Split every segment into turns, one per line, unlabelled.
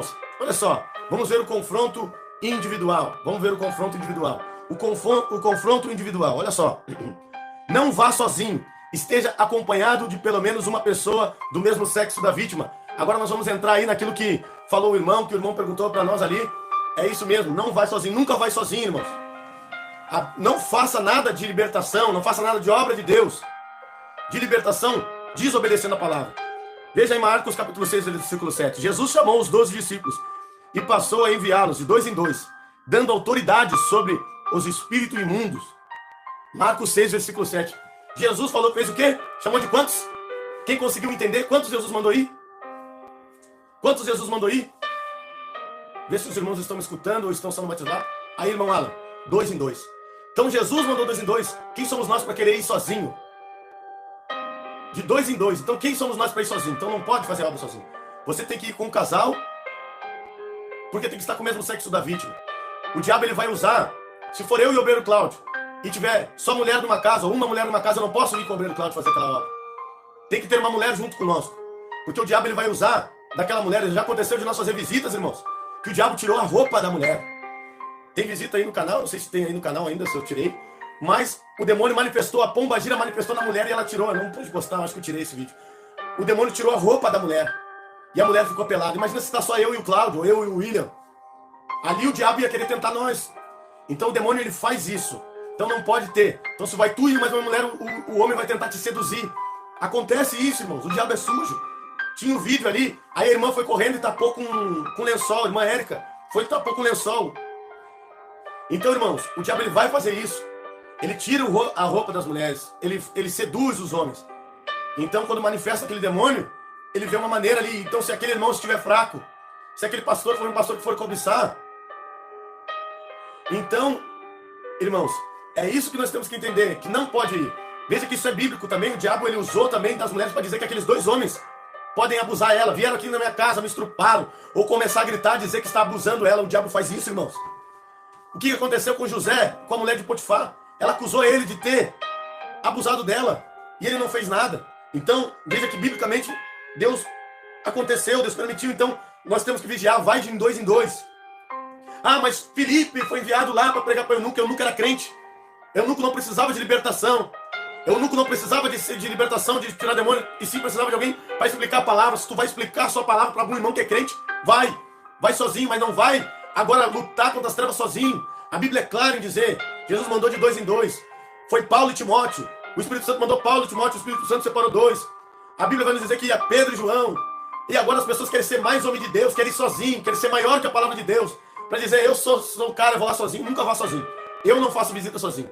irmãos, olha só, vamos ver o confronto individual. Vamos ver o confronto individual. O confronto individual, olha só. Não vá sozinho. Esteja acompanhado de pelo menos uma pessoa do mesmo sexo da vítima. Agora nós vamos entrar aí naquilo que falou o irmão, que o irmão perguntou para nós ali. É isso mesmo, não vai sozinho, nunca vai sozinho, irmãos. Não faça nada de libertação, não faça nada de obra de Deus. De libertação, desobedecendo a palavra. Veja em Marcos capítulo 6, versículo 7. Jesus chamou os 12 discípulos e passou a enviá-los de dois em dois, dando autoridade sobre os espíritos imundos. Marcos 6, versículo 7. Jesus falou que fez o quê? Chamou de quantos? Quem conseguiu entender? Quantos Jesus mandou ir? Quantos Jesus mandou ir? Vê se os irmãos estão me escutando ou estão sendo batizados. Aí, irmão Alan, 2 em 2. Então Jesus mandou 2 em 2. Quem somos nós para querer ir sozinho? De 2 em 2. Então quem somos nós para ir sozinho? Então não pode fazer obra sozinho. Você tem que ir com um casal, porque tem que estar com o mesmo sexo da vítima. O diabo ele vai usar, se for eu e o obreiro Cláudio, e tiver só mulher numa casa, ou uma mulher numa casa, eu não posso ir com o obreiro Cláudio fazer aquela obra. Tem que ter uma mulher junto conosco. Porque o diabo ele vai usar daquela mulher. Já aconteceu de nós fazer visitas, irmãos, que o diabo tirou a roupa da mulher. Tem visita aí no canal, não sei se tem aí no canal ainda, se eu tirei. Mas o demônio manifestou, a pombagira manifestou na mulher e ela tirou. Eu não pude postar, acho que eu tirei esse vídeo. O demônio tirou a roupa da mulher. E a mulher ficou pelada. Imagina se está só eu e o Cláudio, eu e o William. Ali o diabo ia querer tentar nós. Então o demônio ele faz isso. Então não pode ter. Então se vai tu e mais uma mulher, o homem vai tentar te seduzir. Acontece isso, irmãos. O diabo é sujo. Tinha um vídeo ali, aí a irmã foi correndo e tapou com lençol. A irmã Érica foi e tapou com lençol. Então, irmãos, o diabo ele vai fazer isso. Ele tira a roupa das mulheres. Ele seduz os homens. Então, quando manifesta aquele demônio, ele vê uma maneira ali. Então, se aquele irmão estiver fraco, se aquele pastor for um pastor que for cobiçar, então, irmãos, é isso que nós temos que entender, que não pode ir. Veja que isso é bíblico também. O diabo ele usou também das mulheres para dizer que aqueles dois homens podem abusar ela. Vieram aqui na minha casa, me estruparam, ou começar a gritar, dizer que está abusando ela. O diabo faz isso, irmãos. O que aconteceu com José, com a mulher de Potifar? Ela acusou ele de ter abusado dela, e ele não fez nada. Então, veja que biblicamente, Deus permitiu. Então, nós temos que vigiar, vai de 2 em 2. Ah, mas Filipe foi enviado lá para pregar para Eunuco. Eunuco era crente. Eunuco não precisava de libertação. Eunuco não precisava de libertação, de tirar demônio, e sim precisava de alguém para explicar a palavra. Se tu vai explicar a sua palavra para algum irmão que é crente, vai sozinho, mas não vai agora lutar contra as trevas sozinho. A Bíblia é clara em dizer, Jesus mandou de 2 em 2. Foi Paulo e Timóteo. O Espírito Santo mandou Paulo e Timóteo, o Espírito Santo separou 2. A Bíblia vai nos dizer que ia Pedro e João. E agora as pessoas querem ser mais homem de Deus, querem ir sozinho, querem ser maior que a palavra de Deus. Para dizer, eu sou o cara, eu vou lá sozinho. Nunca vá sozinho. Eu não faço visita sozinho.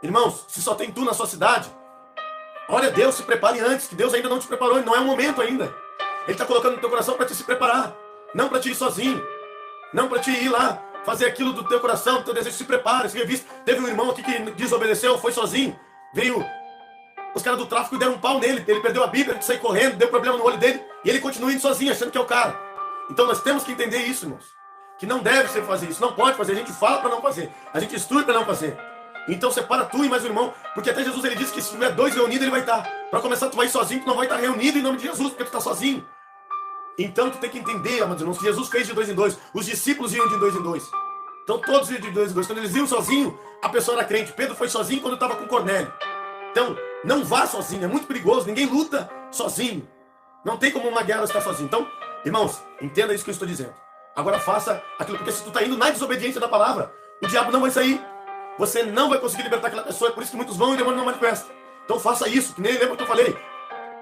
Irmãos, se só tem tu na sua cidade, olha, Deus, se prepare antes, que Deus ainda não te preparou, não é o momento ainda. Ele está colocando no teu coração para te se preparar, não para te ir sozinho, não para te ir lá, fazer aquilo do teu coração, do teu desejo. Se prepare, se revista. Teve um irmão aqui que desobedeceu, foi sozinho, veio os caras do tráfico e deram um pau nele, ele perdeu a Bíblia, ele saiu correndo, deu problema no olho dele, e ele continua indo sozinho, achando que é o cara. Então nós temos que entender isso, irmãos, que não deve ser fazer isso, não pode fazer, a gente fala para não fazer, a gente instrui para não fazer. Então separa tu e mais um irmão, porque até Jesus ele disse que se tiver 2 reunidos ele vai estar. Para começar tu vai ir sozinho, tu não vai estar reunido em nome de Jesus, porque tu está sozinho. Então tu tem que entender, amados irmãos, que Jesus fez de 2 em 2, os discípulos iam de 2 em 2. Então todos iam de 2 em 2, quando eles iam sozinho, a pessoa era crente. Pedro foi sozinho quando estava com Cornélio. Então não vá sozinho, é muito perigoso, ninguém luta sozinho. Não tem como uma guerra estar sozinho. Então, irmãos, entenda isso que eu estou dizendo. Agora faça aquilo, porque se tu está indo na desobediência da palavra, o diabo não vai sair. Você não vai conseguir libertar aquela pessoa, é por isso que muitos vão e o demônio não manifesta. Então faça isso, que nem lembra que eu falei.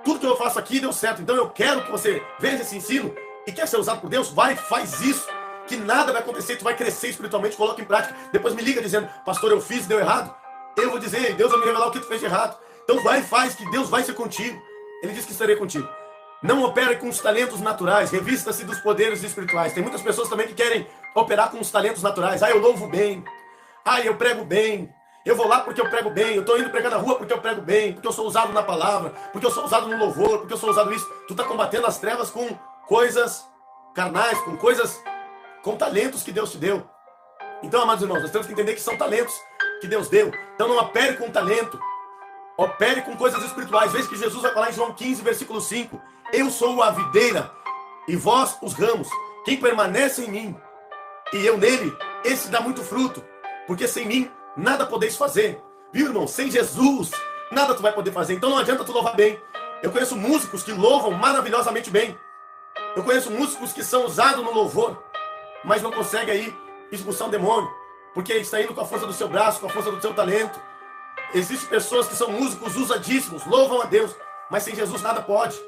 Tudo que eu faço aqui deu certo, então eu quero que você veja esse ensino e quer ser usado por Deus, vai, faz isso, que nada vai acontecer, tu vai crescer espiritualmente, coloca em prática. Depois me liga dizendo, pastor, eu fiz e deu errado. Eu vou dizer, Deus vai me revelar o que tu fez de errado. Então vai e faz, que Deus vai ser contigo. Ele disse que estaria contigo. Não opere com os talentos naturais, revista-se dos poderes espirituais. Tem muitas pessoas também que querem operar com os talentos naturais. Ah, eu louvo bem. Ah, eu prego bem. Eu vou lá porque eu prego bem. Eu estou indo pregar na rua porque eu prego bem. Porque eu sou usado na palavra. Porque eu sou usado no louvor. Porque eu sou usado isso. Tu está combatendo as trevas com coisas carnais, com talentos que Deus te deu. Então, amados irmãos, nós temos que entender que são talentos que Deus deu. Então não opere com talento. Opere com coisas espirituais. Veja que Jesus vai falar em João 15, versículo 5. Eu sou a videira e vós os ramos. Quem permanece em mim e eu nele, esse dá muito fruto. Porque sem mim, nada podeis fazer. Viu, irmão? Sem Jesus, nada tu vai poder fazer. Então não adianta tu louvar bem. Eu conheço músicos que louvam maravilhosamente bem. Eu conheço músicos que são usados no louvor, mas não conseguem aí expulsar um demônio, porque está indo com a força do seu braço, com a força do seu talento. Existem pessoas que são músicos usadíssimos, louvam a Deus, mas sem Jesus nada pode.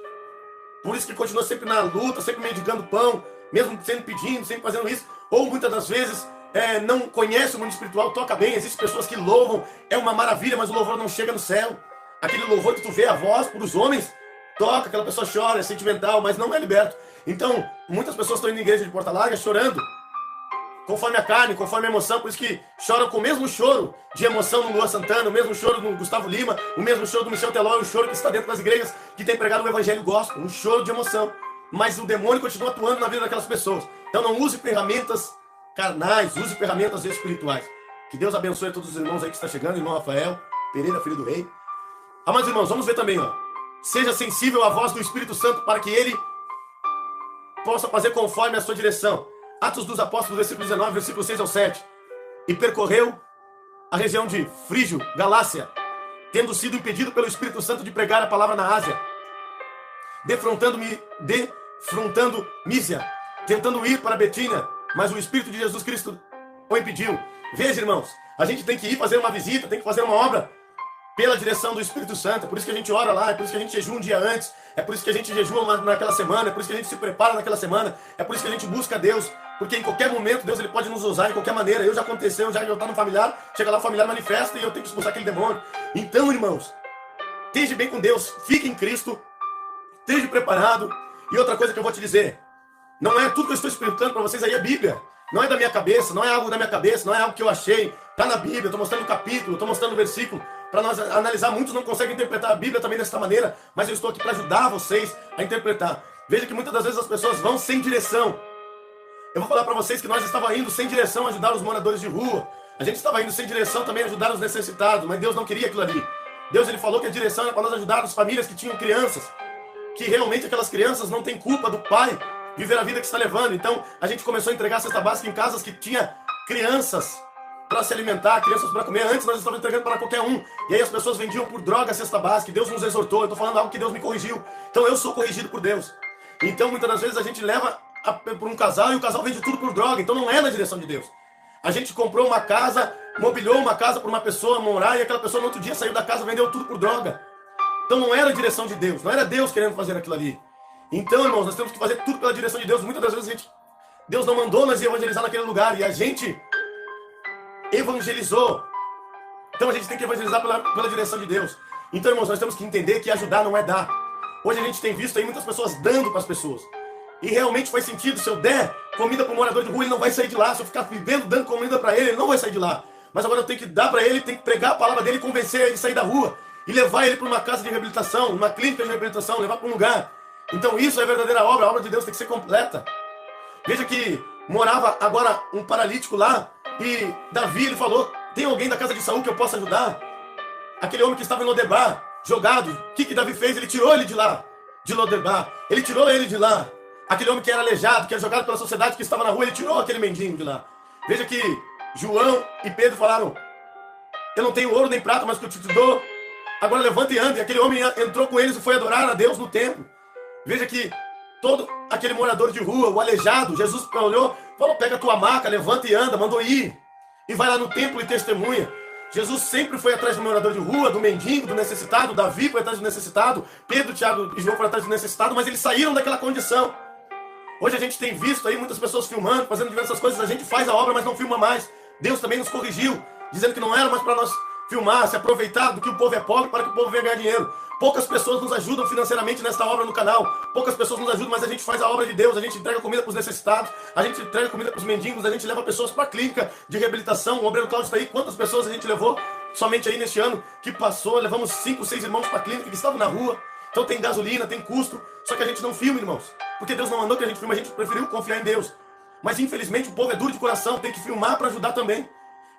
Por isso que continua sempre na luta, sempre mendigando pão, mesmo sempre pedindo, sempre fazendo isso. Ou muitas das vezes não conhece o mundo espiritual, toca bem. Existem pessoas que louvam, é uma maravilha, mas o louvor não chega no céu. Aquele louvor que tu vê a voz por os homens, toca, aquela pessoa chora, é sentimental, mas não é liberto. Então, muitas pessoas estão indo na igreja de Porto Alegre chorando, conforme a carne, conforme a emoção, por isso que choram com o mesmo choro de emoção no Luan Santana, o mesmo choro do Gustavo Lima, o mesmo choro do Michel Teló, o choro que está dentro das igrejas que tem pregado o evangelho gospel, um choro de emoção. Mas o demônio continua atuando na vida daquelas pessoas. Então não use ferramentas carnais, use ferramentas espirituais. Que Deus abençoe a todos os irmãos aí que estão chegando, irmão Rafael Pereira, filho do rei. Amados irmãos, vamos ver também, ó. Seja sensível à voz do Espírito Santo para que ele possa fazer conforme a sua direção. Atos dos Apóstolos, versículo 19, versículo 6 ao 7. E percorreu a região de Frígio, Galácia, tendo sido impedido pelo Espírito Santo de pregar a palavra na Ásia, defrontando Mísia, tentando ir para Betínia, mas o Espírito de Jesus Cristo o impediu. Veja, irmãos, a gente tem que ir fazer uma visita, tem que fazer uma obra pela direção do Espírito Santo. É por isso que a gente ora lá, é por isso que a gente jejua um dia antes, é por isso que a gente jejua naquela semana, é por isso que a gente se prepara naquela semana, é por isso que a gente busca Deus, porque em qualquer momento Deus ele pode nos usar, em qualquer maneira. Já aconteceu, já está no familiar, chega lá o familiar manifesta e eu tenho que expulsar aquele demônio. Então, irmãos, esteja bem com Deus, fique em Cristo, esteja preparado. E outra coisa que eu vou te dizer, não é tudo que eu estou explicando para vocês aí é Bíblia. Não é da minha cabeça, não é algo da minha cabeça, não é algo que eu achei. Está na Bíblia, estou mostrando o capítulo, estou mostrando o versículo, para nós analisar. Muitos não conseguem interpretar a Bíblia também dessa maneira, mas eu estou aqui para ajudar vocês a interpretar. Veja que muitas das vezes as pessoas vão sem direção. Eu vou falar para vocês que nós estávamos indo sem direção ajudar os moradores de rua. A gente estava indo sem direção também ajudar os necessitados, mas Deus não queria aquilo ali. Deus ele falou que a direção era para nós ajudar as famílias que tinham crianças, que realmente aquelas crianças não têm culpa do pai viver a vida que está levando. Então a gente começou a entregar cesta básica em casas que tinha crianças para se alimentar, crianças para comer. Antes nós estávamos entregando para qualquer um, e aí as pessoas vendiam por droga a cesta básica, e Deus nos exortou. Eu estou falando algo que Deus me corrigiu, então eu sou corrigido por Deus. Então muitas das vezes a gente leva por um casal e o casal vende tudo por droga, então não é na direção de Deus. A gente comprou uma casa, mobiliou uma casa para uma pessoa morar, e aquela pessoa no outro dia saiu da casa e vendeu tudo por droga. Então não era a direção de Deus, não era Deus querendo fazer aquilo ali. Então, irmãos, nós temos que fazer tudo pela direção de Deus. Muitas das vezes Deus não mandou nós evangelizar naquele lugar, e a gente evangelizou. Então a gente tem que evangelizar pela direção de Deus. Então, irmãos, nós temos que entender que ajudar não é dar. Hoje a gente tem visto aí muitas pessoas dando para as pessoas, e realmente faz sentido. Se eu der comida para um morador de rua, ele não vai sair de lá. Se eu ficar vivendo dando comida para ele, ele não vai sair de lá. Mas agora eu tenho que dar para ele, tenho que pregar a palavra dele, convencer ele a sair da rua e levar ele para uma casa de reabilitação, uma clínica de reabilitação, levar para um lugar. Então isso é a verdadeira obra. A obra de Deus tem que ser completa. Veja que morava agora um paralítico lá, e Davi ele falou: tem alguém da casa de Saul que eu possa ajudar? Aquele homem que estava em Lodebar, jogado, o que Davi fez? Ele tirou ele de lá, de Lodebar. Ele tirou ele de lá. Aquele homem que era aleijado, que era jogado pela sociedade, que estava na rua, ele tirou aquele mendigo de lá. Veja que João e Pedro falaram: eu não tenho ouro nem prata, mas que eu te dou, agora levanta e anda. E aquele homem entrou com eles e foi adorar a Deus no templo. Veja que todo aquele morador de rua, o aleijado, Jesus olhou, falou: pega a tua maca, levanta e anda, mandou ir. E vai lá no templo e testemunha. Jesus sempre foi atrás do morador de rua, do mendigo, do necessitado. Davi foi atrás do necessitado, Pedro, Tiago e João foram atrás do necessitado, mas eles saíram daquela condição. Hoje a gente tem visto aí muitas pessoas filmando, fazendo diversas coisas. A gente faz a obra, mas não filma mais. Deus também nos corrigiu, dizendo que não era mais para nós filmar, se aproveitar do que o povo é pobre para que o povo venha ganhar dinheiro. Poucas pessoas nos ajudam financeiramente nesta obra no canal. Poucas pessoas nos ajudam, mas a gente faz a obra de Deus. A gente entrega comida para os necessitados, a gente entrega comida para os mendigos, a gente leva pessoas para a clínica de reabilitação. O obreiro Cláudio está aí. Quantas pessoas a gente levou somente aí neste ano que passou? Levamos 5, 6 irmãos para a clínica que estavam na rua. Então tem gasolina, tem custo. Só que a gente não filma, irmãos, porque Deus não mandou que a gente filme. A gente preferiu confiar em Deus. Mas infelizmente o povo é duro de coração, tem que filmar para ajudar também.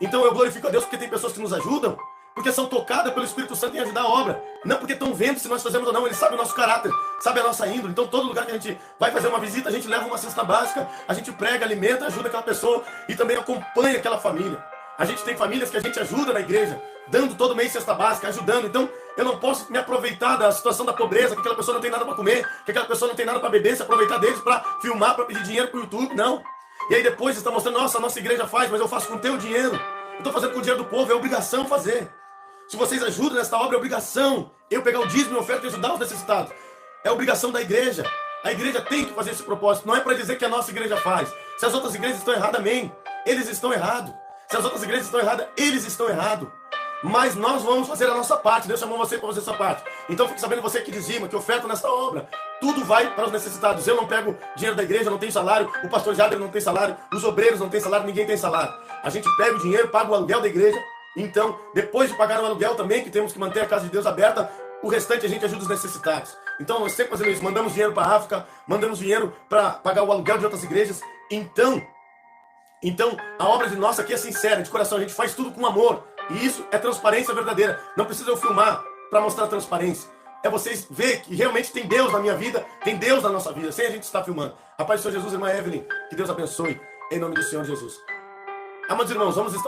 Então eu glorifico a Deus porque tem pessoas que nos ajudam, porque são tocadas pelo Espírito Santo em ajudar a obra. Não porque estão vendo se nós fazemos ou não. Ele sabe o nosso caráter, sabe a nossa índole. Então, todo lugar que a gente vai fazer uma visita, a gente leva uma cesta básica, a gente prega, alimenta, ajuda aquela pessoa e também acompanha aquela família. A gente tem famílias que a gente ajuda na igreja, dando todo mês cesta básica, ajudando. Então, eu não posso me aproveitar da situação da pobreza, que aquela pessoa não tem nada para comer, que aquela pessoa não tem nada para beber, se aproveitar deles para filmar, para pedir dinheiro para o YouTube. Não. E aí depois você está mostrando, nossa, a nossa igreja faz, mas eu faço com o teu dinheiro. Eu estou fazendo com o dinheiro do povo, é obrigação fazer. Se vocês ajudam nesta obra, é obrigação. Eu pegar o dízimo e oferta e ajudar os necessitados. É obrigação da igreja. A igreja tem que fazer esse propósito. Não é para dizer que a nossa igreja faz. Se as outras igrejas estão erradas, amém. Eles estão errados. Se as outras igrejas estão erradas, eles estão errados. Mas nós vamos fazer a nossa parte. Deus chamou você para fazer a sua parte. Então fique sabendo, você que dizima, que oferta nesta obra. Tudo vai para os necessitados. Eu não pego dinheiro da igreja, não tenho salário. O pastor Jader não tem salário. Os obreiros não têm salário, ninguém tem salário. A gente pega o dinheiro, paga o aluguel da igreja. Então, depois de pagar o aluguel também, que temos que manter a casa de Deus aberta, o restante a gente ajuda os necessitados. Então, nós sempre fazemos isso. Mandamos dinheiro para a África, mandamos dinheiro para pagar o aluguel de outras igrejas. Então, a obra de nós aqui é sincera, de coração. A gente faz tudo com amor. E isso é transparência verdadeira. Não precisa eu filmar para mostrar a transparência. É vocês ver que realmente tem Deus na minha vida, tem Deus na nossa vida, sem a gente estar filmando. A paz do Senhor Jesus, irmã Evelyn, que Deus abençoe, em nome do Senhor Jesus. Amados irmãos, vamos estar